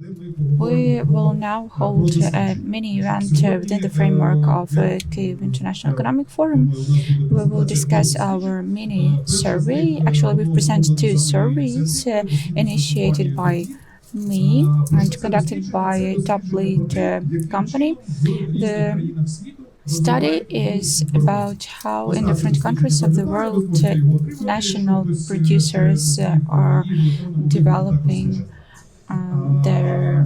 We will now hold a mini event within the framework of KIEF International Economic Forum. We will discuss our mini survey. Actually, we present two surveys initiated by me and conducted by a top lead company. The study is about how in different countries of the world national producers are developing their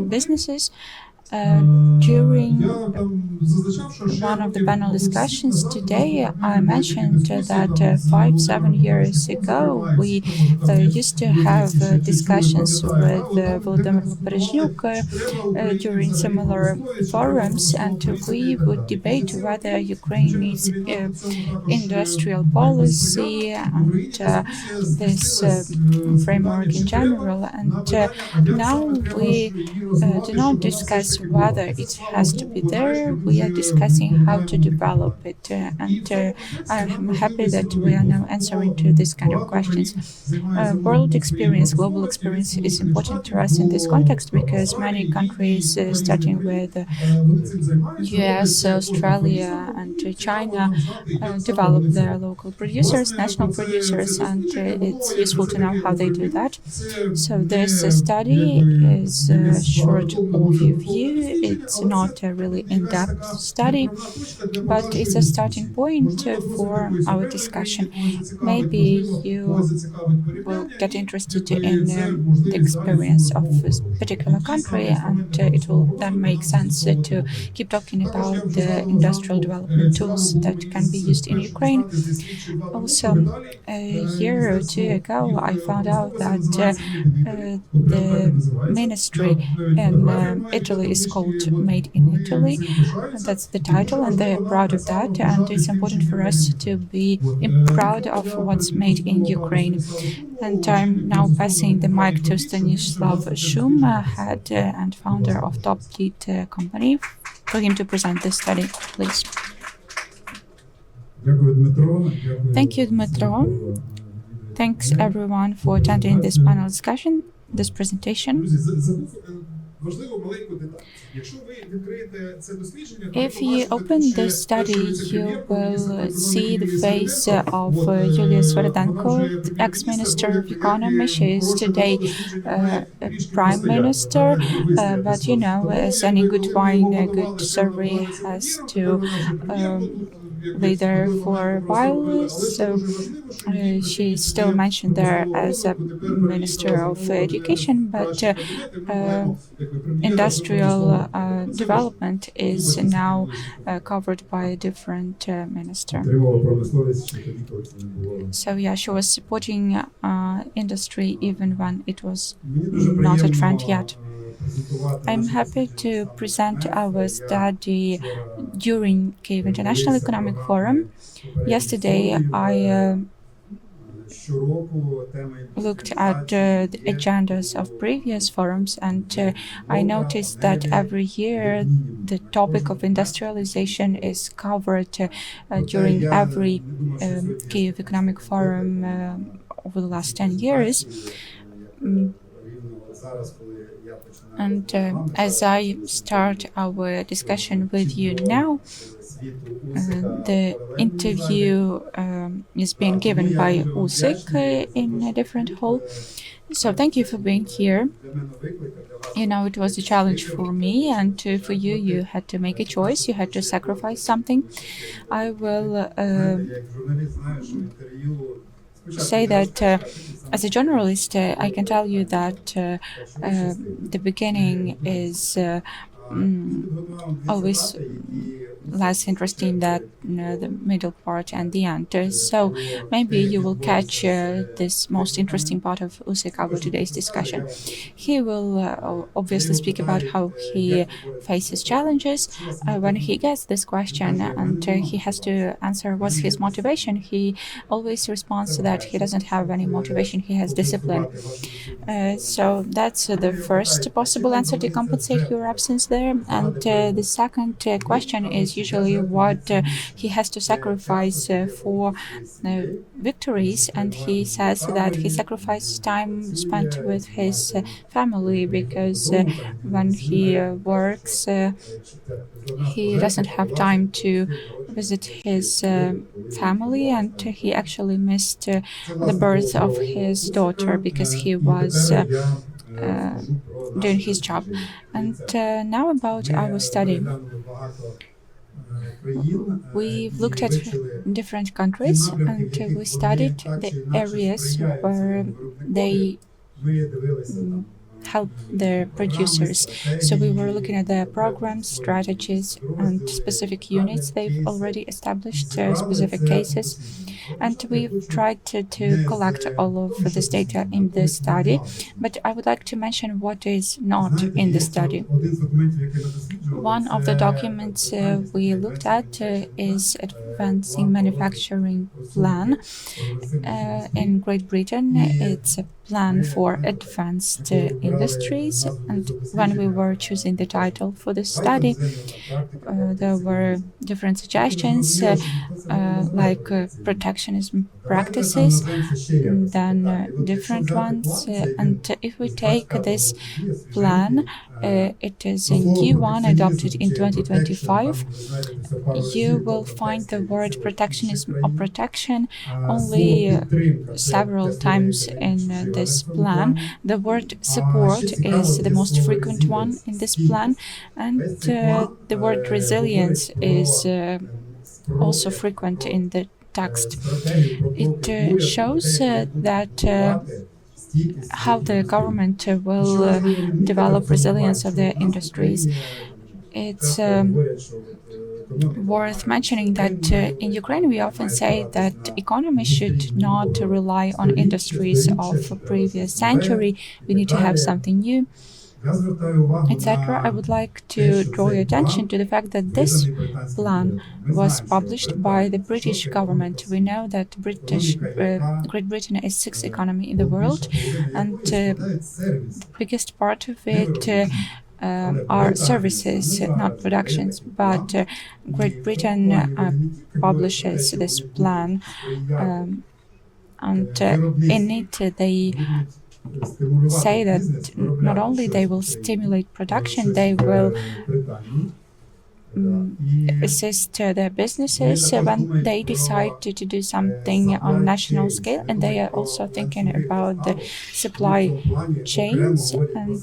businesses. During one of the panel discussions today, I mentioned that 5-7 years ago we used to have discussions with Volodymyr BLYZNYUK during similar forums, and we would debate whether Ukraine needs industrial policy and this framework in general. And now we do not discuss whether it has to be there. We are discussing how to develop it, and I'm happy that we are now answering to this kind of questions. World experience, global experience is important to us in this context because many countries, starting with US, Australia, and China, develop their local producers, national producers, and it's useful to know how they do that. So this study is a short overview. It's not a really in-depth study, but it's a starting point for our discussion. Maybe you will get interested in the experience of a particular country, and it will then make sense to keep talking about the industrial development tools that can be used in Ukraine. Also, a year or two ago, I found out that the ministry in Italy is called Made in Italy. That's the title, and they're proud of that. And it's important for us to be proud of what's made in Ukraine. And I'm now passing the mic to STANISLAV SHUM, head and founder of Top Lead Company, for him to present this study, please. Thank you, Dmitro. Thanks everyone for attending this panel discussion, this presentation. If you open this study, you will see the face of Yulia Sviridenko, ex-minister of economy. She is today prime minister, but you know, as any good wine, a good survey has to be there for a while, so she's still mentioned there as a Minister of Education, but industrial development is now covered by a different minister. So yeah, she was supporting industry even when it was not a trend yet. I'm happy to present our study during KIEF International Economic Forum. Yesterday, I looked at the agendas of previous forums, and I noticed that every year the topic of industrialization is covered during every KIEF Economic Forum over the last 10 years. And as I start our discussion with you now, the interview is being given by USIC in a different hall. So thank you for being here. You know, it was a challenge for me, and for you, you had to make a choice. You had to sacrifice something. I will say that as a journalist, I can tell you that the beginning is always less interesting than the middle part and the end. So maybe you will catch this most interesting part of Usikawa today's discussion. He will obviously speak about how he faces challenges when he gets this question, and he has to answer what's his motivation. He always responds that he doesn't have any motivation, he has discipline. So that's the first possible answer to compensate your absence there. And the second question is usually what he has to sacrifice for victories, and he says that he sacrifices time spent with his family because when he works he doesn't have time to visit his family, and he actually missed the birth of his daughter because he was doing his job. And now about our study. We've looked at different countries and we studied the areas where they help their producers. So we were looking at the programs, strategies, and specific units they've already established, specific cases. And we've tried to collect all of this data in the study, but I would like to mention what is not in the study. One of the documents we looked at is Advancing Manufacturing Plan. In Great Britain, it's a plan for advanced industries, and when we were choosing the title for the study, there were different suggestions like protectionism practices, and then different ones. And if we take this plan, it is a new one adopted in 2025. You will find the word protectionism or protection only several times in this plan. The word support is the most frequent one in this plan, and the word resilience is also frequent in the text. It shows that how the government will develop resilience of the industries. It's worth mentioning that in Ukraine we often say that economy should not rely on industries of a previous century. We need to have something new, etc. I would like to draw your attention to the fact that this plan was published by the British government. We know that Great Britain is sixth economy in the world, and the biggest part of it are services, not productions. But Great Britain publishes this plan, and in it they say that not only they will stimulate production, they will assist their businesses when they decide to do something on national scale, and they are also thinking about the supply chains, and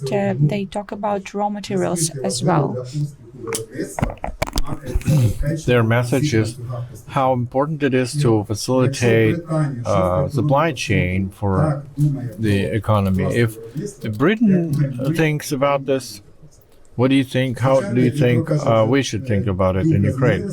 they talk about raw materials as well. Their message is how important it is to facilitate supply chain for the economy. If Britain thinks about this, what do you think? How do you think we should think about it in Ukraine?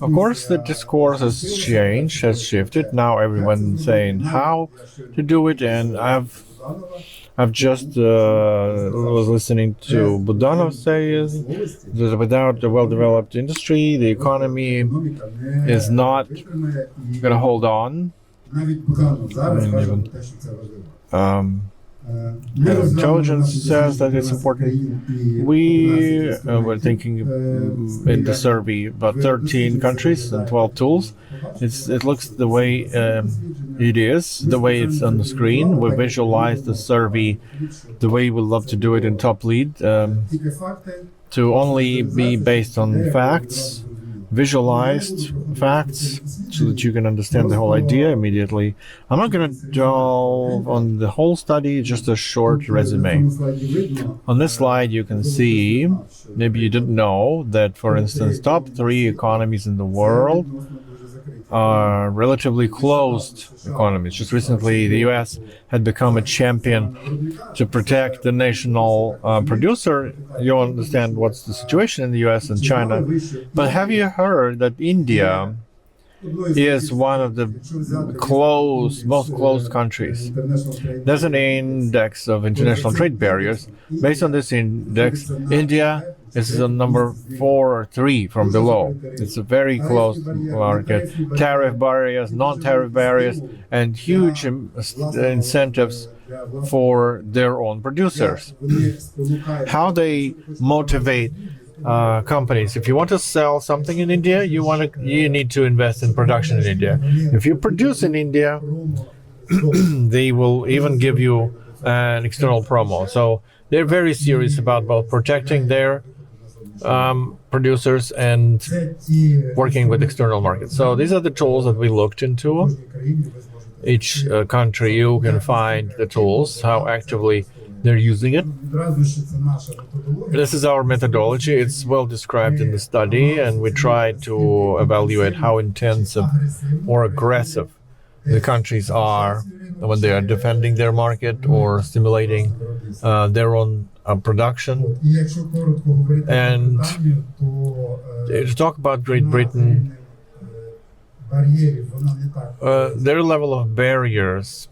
Of course, the discourse has changed, has shifted. Now everyone's saying how to do it, and I've just was listening to Budanov say that without a well-developed industry, the economy is not going to hold on. I mean, even intelligence says that it's important. We were thinking in the survey about 13 countries and 12 tools. It looks the way it is, the way it's on the screen. We visualize the survey the way we love to do it in Top Lead, to only be based on facts, visualized facts, so that you can understand the whole idea immediately. I'm not going to delve on the whole study, just a short resume. On this slide you can see, maybe you didn't know, that for instance top 3 economies in the world are relatively closed economies. Just recently the US had become a champion to protect the national producer. You understand what's the situation in the US and China. But have you heard that India is one of the most closed countries? There's an index of international trade barriers. Based on this index, India is number 4 or 3 from below. It's a very closed market. Tariff barriers, non-tariff barriers, and huge incentives for their own producers. How they motivate companies. If you want to sell something in India, you need to invest in production in India. If you produce in India, they will even give you an external promo. So they're very serious about both protecting their producers and working with external markets. So these are the tools that we looked into. Each country, you can find the tools, how actively they're using it. This is our methodology. It's well described in the study, and we tried to evaluate how intensive or aggressive the countries are when they are defending their market or stimulating their own production. And to talk about Great Britain, their level of barriers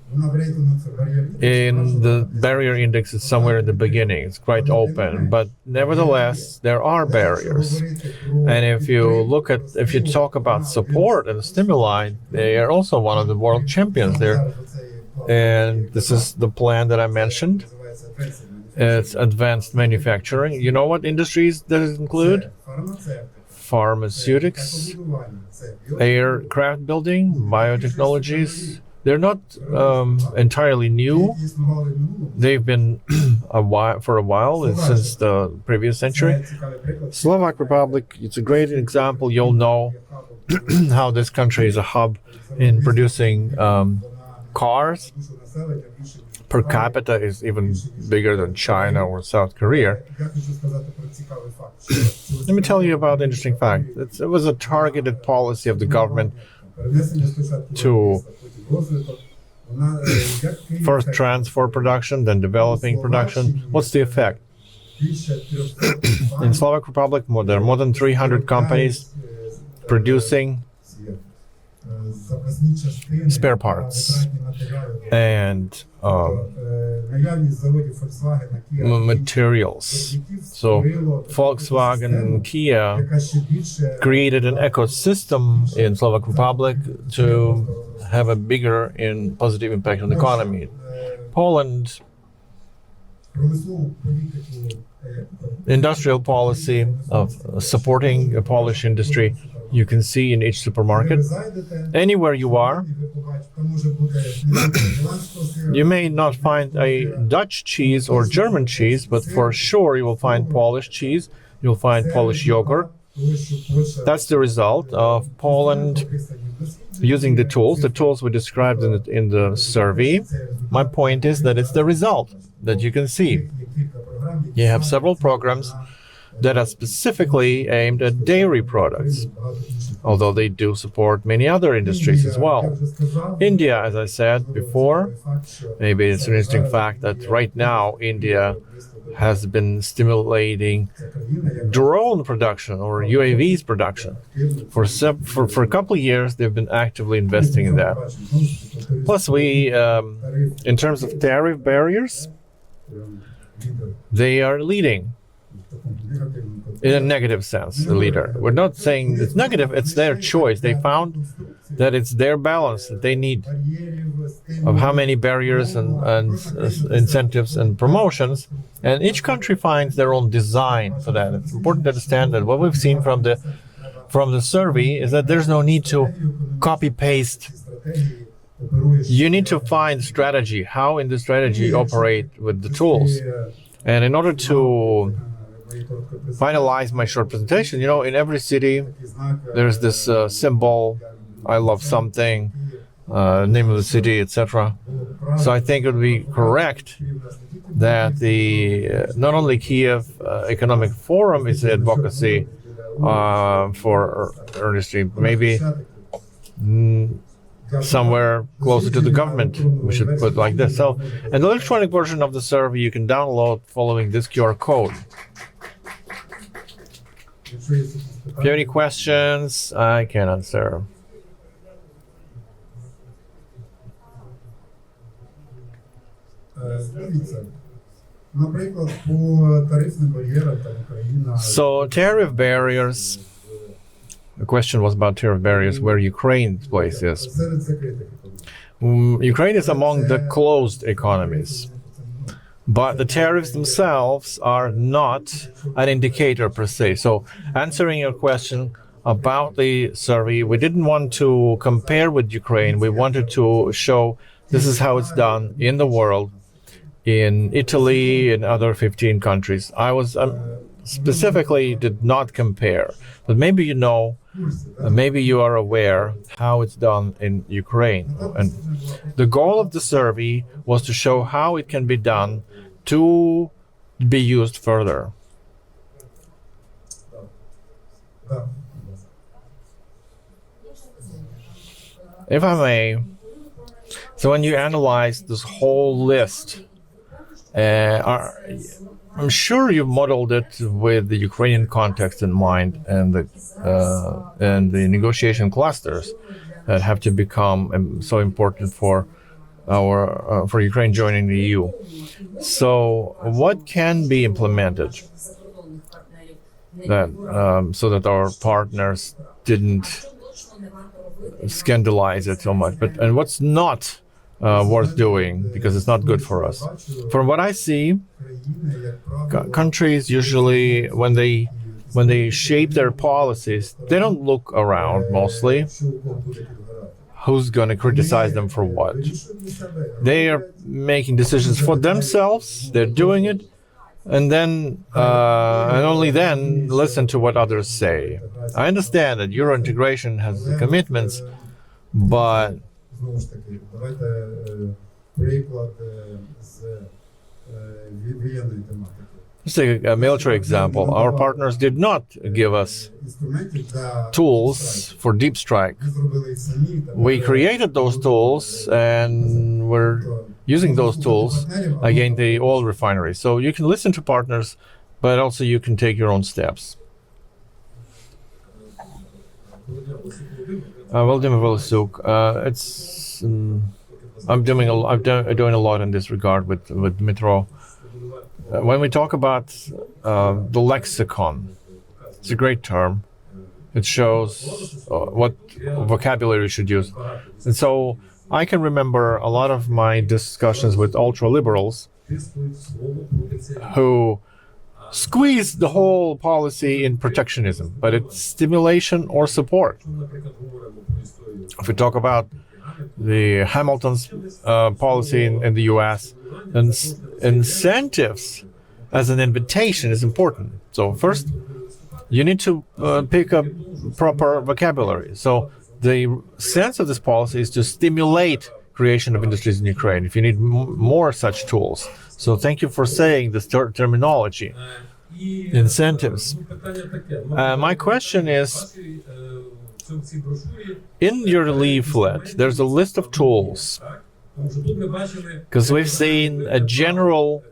in the barrier index is somewhere in the beginning. It's quite open, but nevertheless, there are barriers. And if you talk about support and stimuli, they are also one of the world champions there. And this is the plan that I mentioned. It's advanced manufacturing. You know what industries does it include? Pharmaceutics, aircraft building, biotechnologies. They're not entirely new. They've been for a while, since the previous century. Slovak Republic, it's a great example. You'll know how this country is a hub in producing cars. Per capita is even bigger than China or South Korea. Let me tell you about an interesting fact. It was a targeted policy of the government to first transfer production, then developing production. What's the effect? In Slovak Republic, there are more than 300 companies producing spare parts and materials. So Volkswagen and Kia created an ecosystem in Slovak Republic to have a bigger and positive impact on the economy. Poland, industrial policy of supporting a Polish industry, you can see in each supermarket. Anywhere you are, you may not find a Dutch cheese or German cheese, but for sure you will find Polish cheese, you'll find Polish yogurt. That's the result of Poland using the tools we described in the survey. My point is that it's the result that you can see. You have several programs that are specifically aimed at dairy products, although they do support many other industries as well. India, as I said before, maybe it's an interesting fact that right now India has been stimulating drone production or UAVs production. For a couple of years, they've been actively investing in that. Plus, in terms of tariff barriers, they are leading. In a negative sense, the leader. We're not saying it's negative, it's their choice. They found that it's their balance that they need of how many barriers and incentives and promotions. And each country finds their own design for that. It's important to understand that what we've seen from the survey is that there's no need to copy-paste. You need to find strategy, how in the strategy operate with the tools. And in order to finalize my short presentation, in every city there's this symbol, I love something, name of the city, etc. So I think it would be correct that not only KIEF Economic Forum is advocacy for industry, maybe somewhere closer to the government, we should put it like this. So an electronic version of the survey you can download following this QR code. If you have any questions, I can answer. So tariff barriers, the question was about tariff barriers where Ukraine's place is. Ukraine is among the closed economies. but the tariffs themselves are not an indicator per se. So answering your question about the survey, we didn't want to compare with Ukraine. We wanted to show this is how it's done in the world, in Italy and other 15 countries. I was specifically did not compare, but maybe you know, maybe you are aware how it's done in Ukraine. And the goal of the survey was to show how it can be done to be used further. If I may, so when you analyze this whole list, I'm sure you modeled it with the Ukrainian context in mind and the negotiation clusters that have to become so important for for Ukraine joining the EU. So, what can be implemented that so that our partners didn't scandalize it so much? And what's not worth doing because it's not good for us? From what I see, countries usually, when they shape their policies, they don't look around mostly. Who's going to criticize them for what? They are making decisions for themselves. They're doing it, and then and only then listen to what others say. I understand that Euro integration has the commitments, but let's take a military example. Our partners did not give us tools for deep strike. We created those tools and we're using those tools against the oil refineries. So you can listen to partners, but also you can take your own steps. Vladimir BLYZNYuk, I'm doing a lot in this regard with DMYTRO. When we talk about the lexicon, it's a great term. It shows what vocabulary we should use. And so I can remember a lot of my discussions with ultra-liberals who squeeze the whole policy in protectionism, but it's stimulation or support. If we talk about the Hamilton's policy in the US, and incentives as an invitation is important. So first, you need to pick up proper vocabulary. So the sense of this policy is to stimulate creation of industries in Ukraine. If you need more such tools. So thank you for saying this terminology, incentives. My question is, in your leaflet, there's a list of tools. Because we've seen a general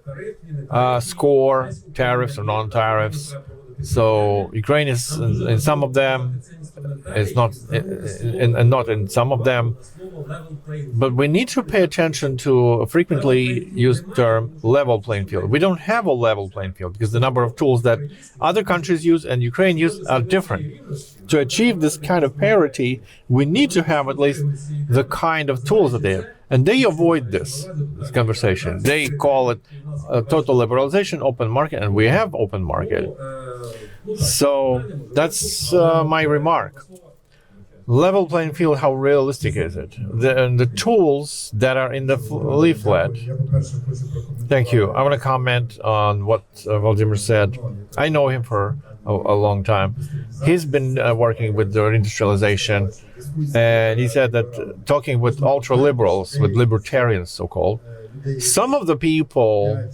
score, tariffs or non-tariffs. So Ukraine is in some of them, it's not, and not in some of them. But we need to pay attention to a frequently used term, level playing field. We don't have a level playing field because the number of tools that other countries use and Ukraine use are different. To achieve this kind of parity, we need to have at least the kind of tools that they have. And they avoid this conversation. They call it total liberalization, open market, and we have open market. So that's my remark. Level playing field, how realistic is it? The tools that are in the leaflet. Thank you. I want to comment on what Vladimir said. I know him for a long time. He's been working with the industrialization, and he said that talking with ultra-liberals, with libertarians so-called, some of the people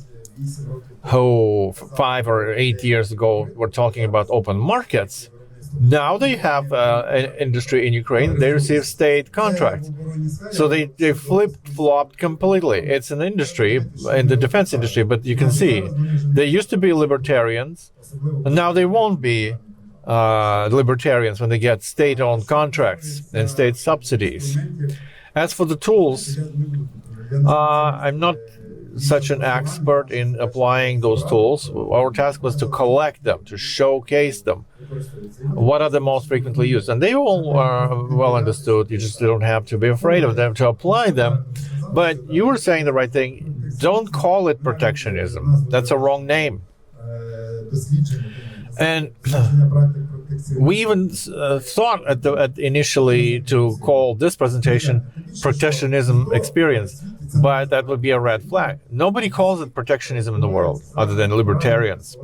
who 5 or 8 years ago were talking about open markets, now they have an industry in Ukraine, they receive state contracts. So they flip-flopped completely. It's an industry, in the defense industry, but you can see, they used to be libertarians, and now they won't be libertarians when they get state-owned contracts and state subsidies. As for the tools, I'm not such an expert in applying those tools. Our task was to collect them, to showcase them. What are the most frequently used? And they all are well understood. You just don't have to be afraid of them to apply them. But you were saying the right thing. don't call it protectionism. That's a wrong name. And we even thought initially to call this presentation protectionism experience, but that would be a red flag. Nobody calls it protectionism in the world other than libertarians.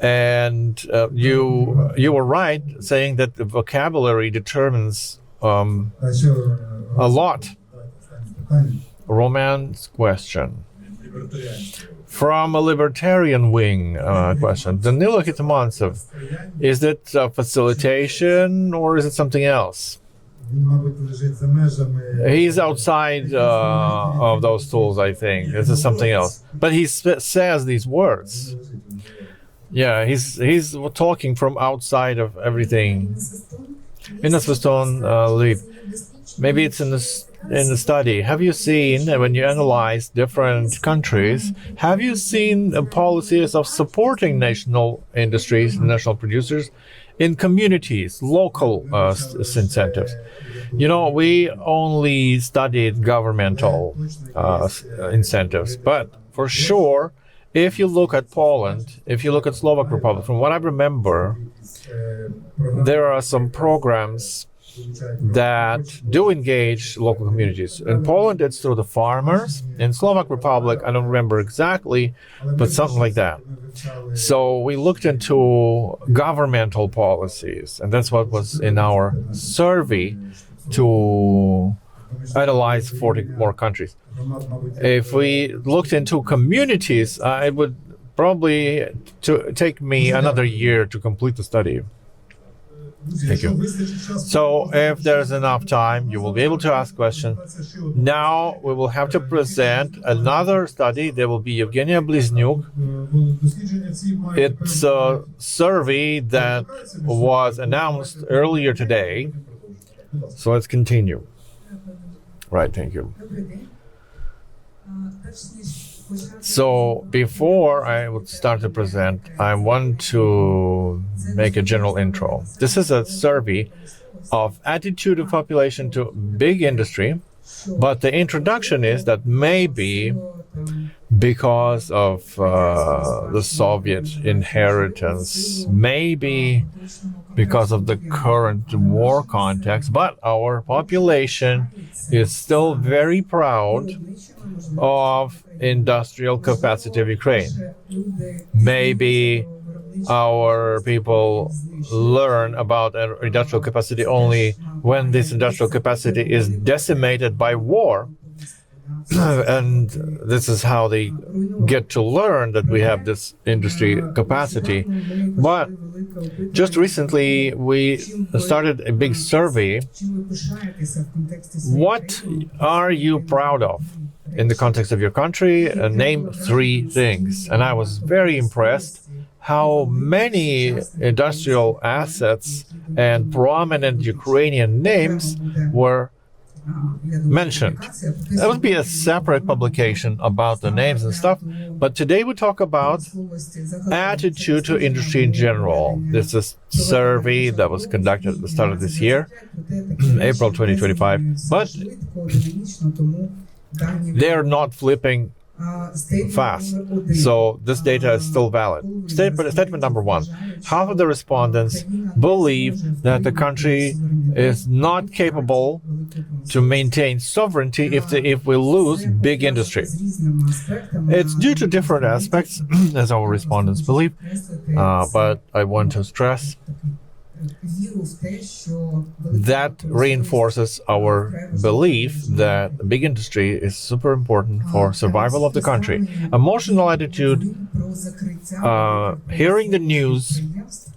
And you were right saying that the vocabulary determines a lot. Romance question. From a libertarian wing question. Danilo Kitamansov, is it facilitation or is it something else? He's outside of those tools, I think. This is something else. But he says these words. Yeah, he's talking from outside of everything. In the Swistone leap. Maybe it's in the study. Have you seen, when you analyze different countries, have you seen policies of supporting national industries, national producers in communities, local incentives? You know, we only studied governmental incentives, but for sure, if you look at Poland, if you look at Slovak Republic, from what I remember, there are some programs that do engage local communities. In Poland, it's through the farmers. In Slovak Republic, I don't remember exactly, but something like that. So we looked into governmental policies, and that's what was in our survey to analyze 40 more countries. If we looked into communities, it would probably take me another year to complete the study. Thank you. So if there's enough time, you will be able to ask questions. Now we will have to present another study. There will be EVGENIYA BLYZNYUK. It's a survey that was announced earlier today. So let's continue. Right, thank you. So before I would start to present, I want to make a general intro. This is a survey of attitude of population to big industry, but the introduction is that maybe because of the Soviet inheritance, maybe because of the current war context, but our population is still very proud of industrial capacity of Ukraine. Maybe our people learn about industrial capacity only when this industrial capacity is decimated by war. And this is how they get to learn that we have this industry capacity. But just recently, we started a big survey. What are you proud of in the context of your country? Name 3 things. And I was very impressed how many industrial assets and prominent Ukrainian names were mentioned. That would be a separate publication about the names and stuff, but today we talk about attitude to industry in general. This is a survey that was conducted at the start of this year, April 2025, but they're not flipping fast. So this data is still valid. Statement number 1. Half of the respondents believe that the country is not capable to maintain sovereignty if we lose big industry. It's due to different aspects, as our respondents believe, but I want to stress that reinforces our belief that big industry is super important for survival of the country. Emotional attitude, hearing the news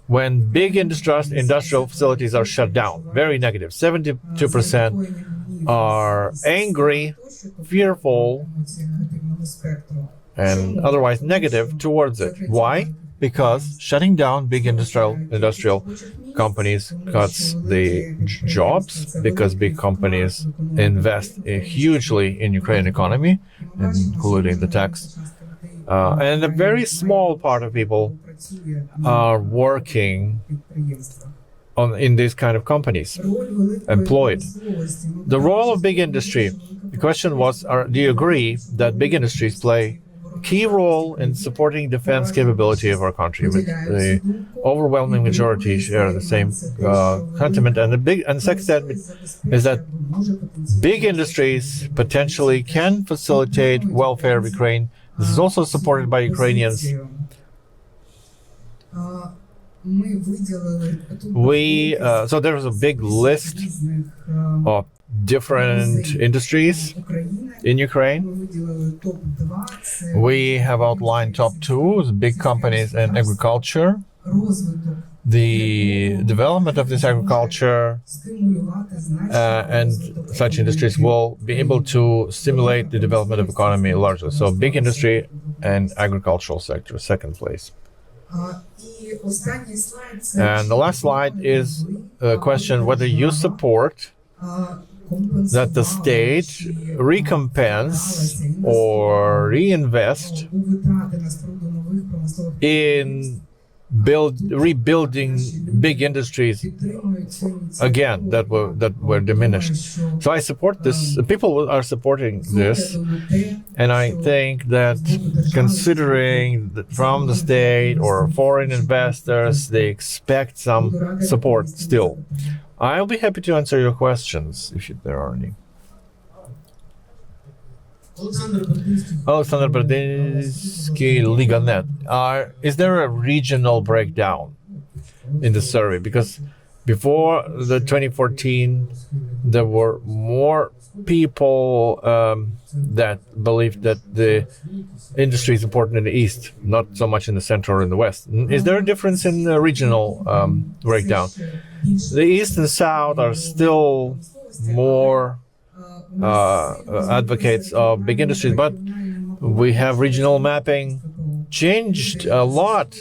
when big industrial facilities are shut down, very negative. 72% are angry, fearful, and otherwise negative towards it. Why? Because shutting down big industrial companies cuts the jobs, because big companies invest hugely in Ukrainian economy, including the tax. And a very small part of people are working in these kind of companies employed. The role of big industry. The question was, do you agree that big industries play a key role in supporting defense capability of our country? With the overwhelming majority share the same sentiment. And the second statement is that big industries potentially can facilitate welfare of Ukraine. This is also supported by Ukrainians. So there is a big list of different industries in Ukraine. We have outlined top two, the big companies and agriculture. The development of this agriculture and such industries will be able to stimulate the development of economy largely. So big industry and agricultural sector, second place. And the last slide is a question whether you support that the state recompense or reinvest in rebuilding big industries again that were diminished. So I support this. People are supporting this, and I think that considering that from the state or foreign investors, they expect some support still. I'll be happy to answer your questions if there are any. Alexander Berdinsky, Liga.net. Is there a regional breakdown in the survey? Because before the 2014, there were more people that believed that the industry is important in the East, not so much in the Center or in the West. Is there a difference in the regional breakdown? The East and South are still more advocates of big industries, but we have regional mapping changed a lot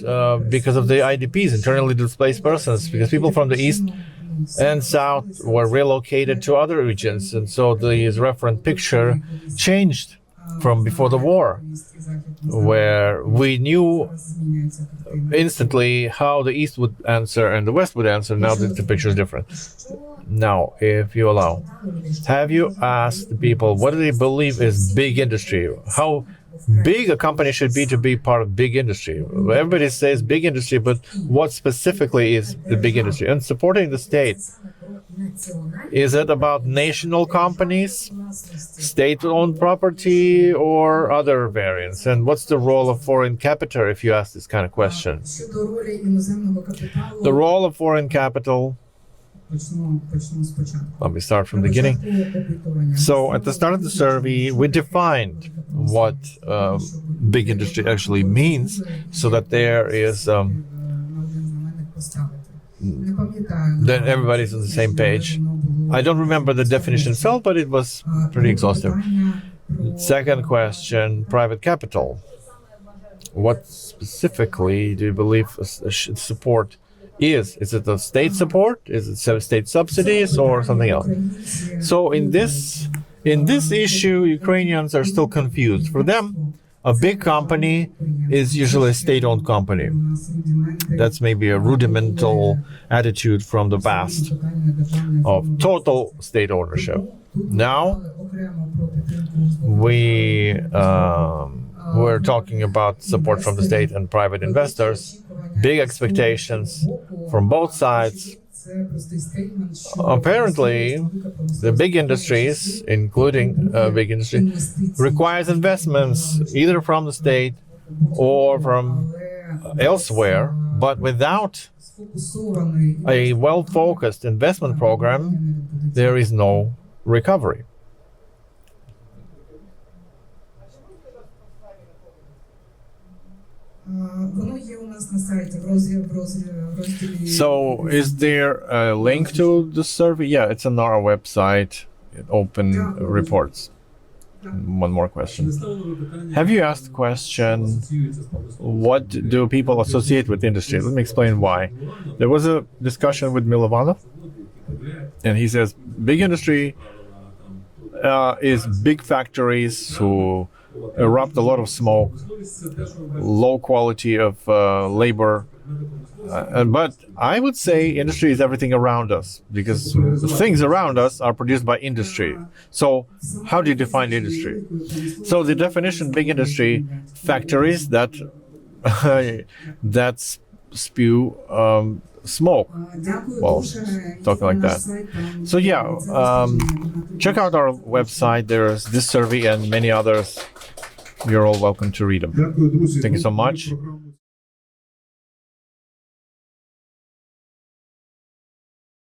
because of the IDPs, internally displaced persons, because people from the East and South were relocated to other regions, and so the reference picture changed from before the war, where we knew instantly how the East would answer and the West would answer. Now the picture is different. Now, if you allow, have you asked the people what do they believe is big industry? How big a company should be to be part of big industry? Everybody says big industry, but what specifically is the big industry? And supporting the state, is it about national companies, state-owned property, or other variants? And what's the role of foreign capital if you ask this kind of question? The role of foreign capital. Let me start from the beginning. So at the start of the survey, we defined what big industry actually means, so that there is then everybody's on the same page. I don't remember the definition itself, but it was pretty exhaustive. Second question, private capital. What specifically do you believe support is? Is it a state support? Is it state subsidies or something else? So in this issue, Ukrainians are still confused. For them, a big company is usually a state-owned company. That's maybe a rudimental attitude from the past of total state ownership. Now, we're talking about support from the state and private investors, big expectations from both sides. Apparently, the big industries, including big industry, requires investments either from the state or from elsewhere, but without a well-focused investment program, there is no recovery. So is there a link to the survey? Yeah, it's on our website, open reports. One more question. Have you asked the question, what do people associate with industry? Let me explain why. There was a discussion with Milovanov, and he says big industry is big factories who erupt a lot of smoke, low quality of labor. But I would say industry is everything around us, because the things around us are produced by industry. So how do you define industry? So the definition, big industry, factories that that spew smoke. Well, talking like that. So yeah, check out our website. There's this survey and many others. You're all welcome to read them. Thank you so much.